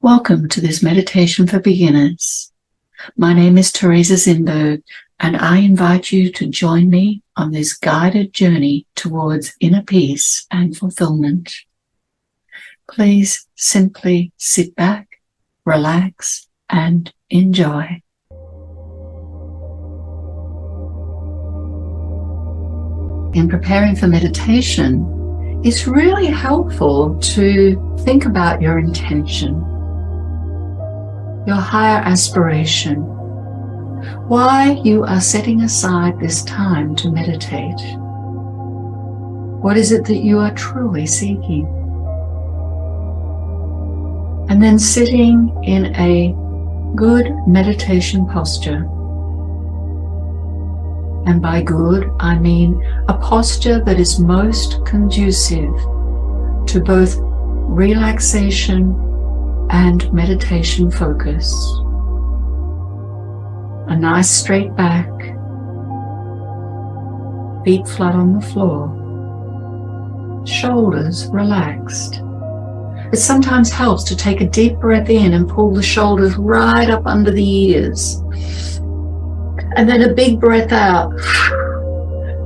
Welcome to this meditation for beginners. My name is Theresa Tzinberg, and I invite you to join me on this guided journey towards inner peace and fulfillment. Please simply sit back, relax, and enjoy. In preparing for meditation, it's really helpful to think about your intention, your higher aspiration, why you are setting aside this time to meditate. What is it that you are truly seeking? And then sitting in a good meditation posture. And by good, I mean a posture that is most conducive to both relaxation and meditation focus. A nice straight back, feet flat on the floor, shoulders relaxed. It sometimes helps to take a deep breath in and pull the shoulders right up under the ears. And then a big breath out.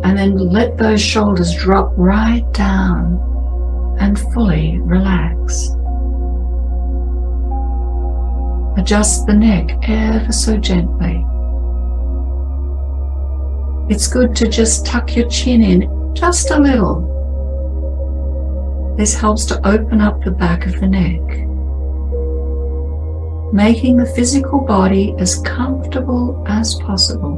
And then let those shoulders drop right down and fully relax. Adjust the neck ever so gently. It's good to just tuck your chin in just a little. This helps to open up the back of the neck, making the physical body as comfortable as possible.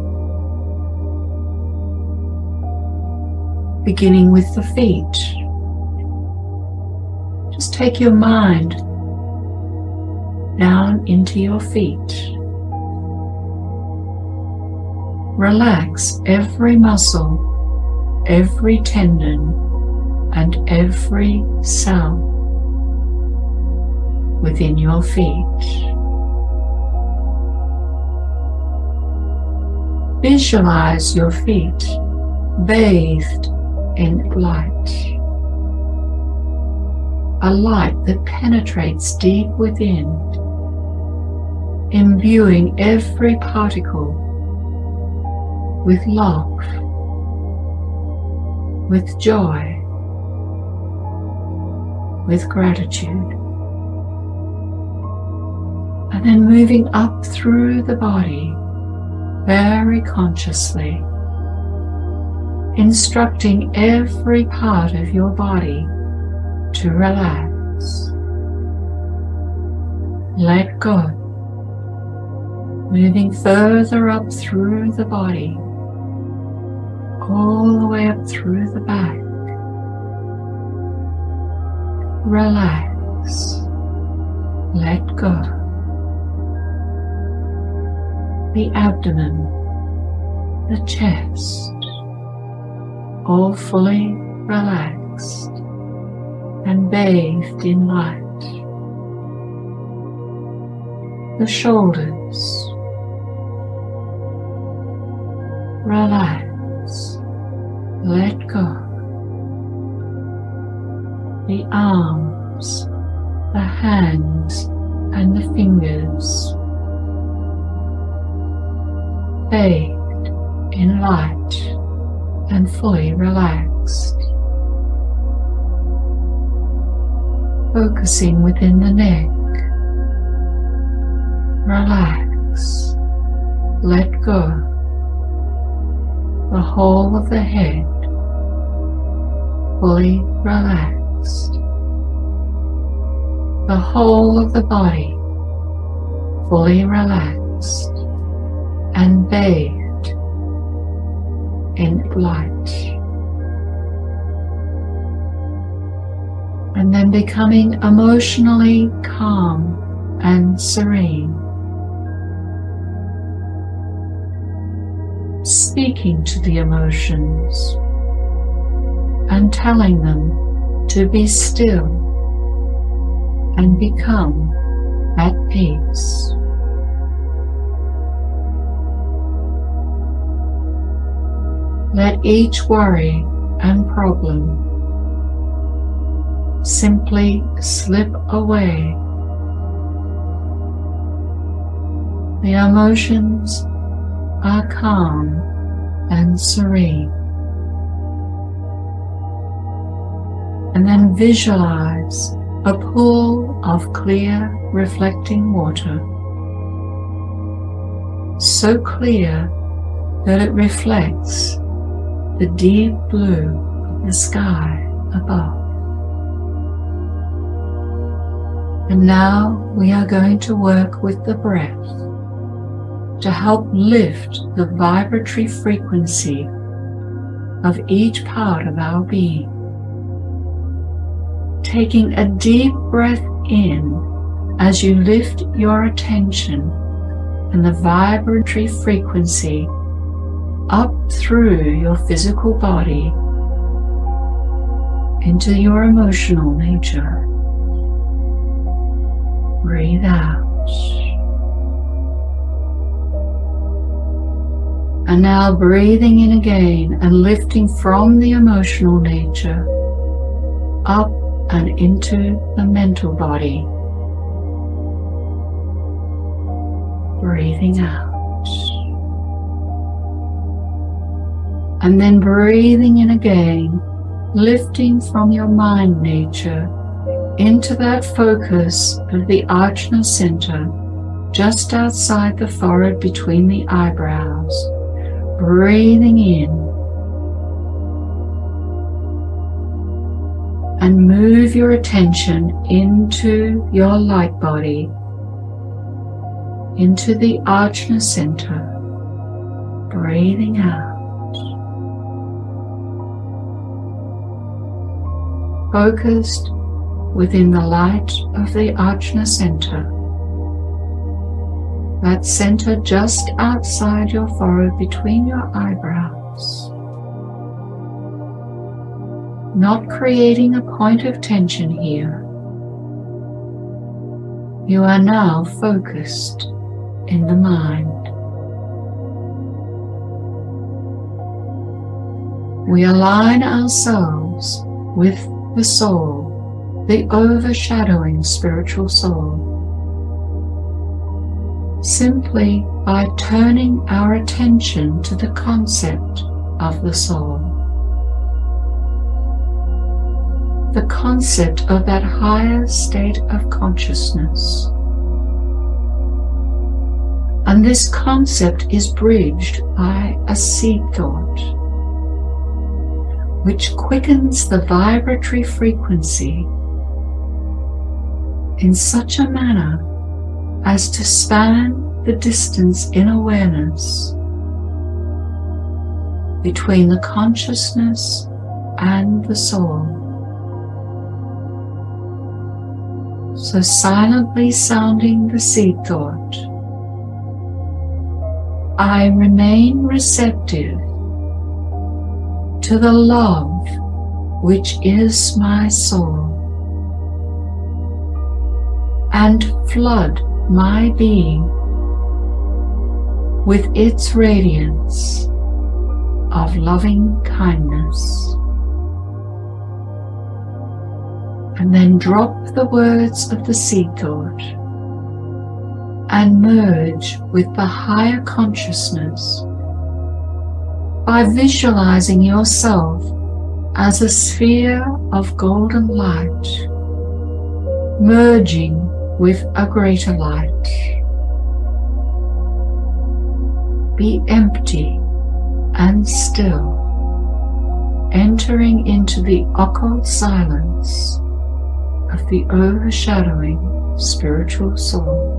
Beginning with the feet. Just take your mind down into your feet. Relax every muscle, every tendon, and every cell within your feet. Visualize your feet bathed in light. A light that penetrates deep within, imbuing every particle with love, with joy, with gratitude. And then moving up through the body very consciously, instructing every part of your body to relax. Let go. Moving further up through the body, all the way up through the back. Relax. Let go. The abdomen, the chest, all fully relaxed and bathed in light. The shoulders. Relax. Let go. The arms, the hands, and the fingers. Bathed in light and fully relaxed. Focusing within the neck. Relax. Let go. The whole of the head fully relaxed. The whole of the body fully relaxed and bathed in light. And then becoming emotionally calm and serene. Speaking to the emotions and telling them to be still and become at peace. Let each worry and problem simply slip away The emotions are calm and serene. And then visualize a pool of clear, reflecting water, so clear that it reflects the deep blue of the sky above. And now we are going to work with the breath to help lift the vibratory frequency of each part of our being. Taking a deep breath in as you lift your attention and the vibratory frequency up through your physical body into your emotional nature. Breathe out. And now breathing in again and lifting from the emotional nature up and into the mental body. Breathing out. And then breathing in again, lifting from your mind nature into that focus of the Ajna center, just outside the forehead between the eyebrows. Breathing in and move your attention into your light body, into the Ajna center. Breathing out. Focused within the light of the Ajna center. That center just outside your forehead between your eyebrows. Not creating a point of tension here. You are now focused in the mind. We align ourselves with the soul, the overshadowing spiritual soul, simply by turning our attention to the concept of the soul. The concept of that higher state of consciousness. And this concept is bridged by a seed thought, which quickens the vibratory frequency in such a manner as to span the distance in awareness between the consciousness and the soul. So silently sounding the seed thought, I remain receptive to the love which is my soul, and flood my being with its radiance of loving kindness. And then drop the words of the seed thought and merge with the higher consciousness by visualizing yourself as a sphere of golden light, merging with a greater light. Be empty and still, entering into the occult silence of the overshadowing spiritual soul.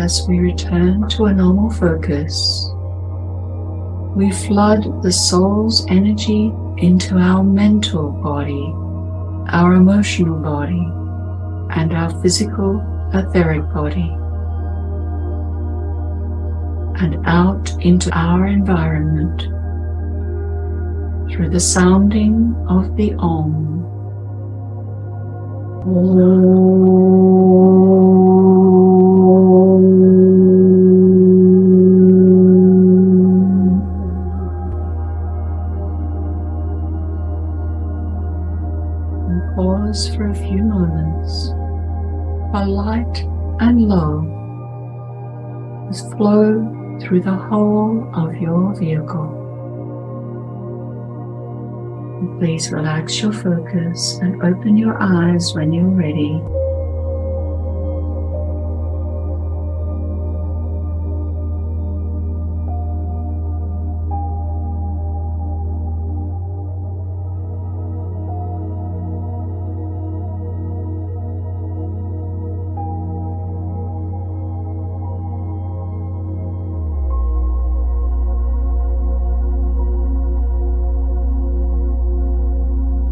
as we return to a normal focus, we flood the soul's energy into our mental body, our emotional body, and our physical etheric body, and out into our environment through the sounding of the Om. And pause for a few moments while light and love just flow through the whole of your vehicle. Please relax your focus and open your eyes when you're ready.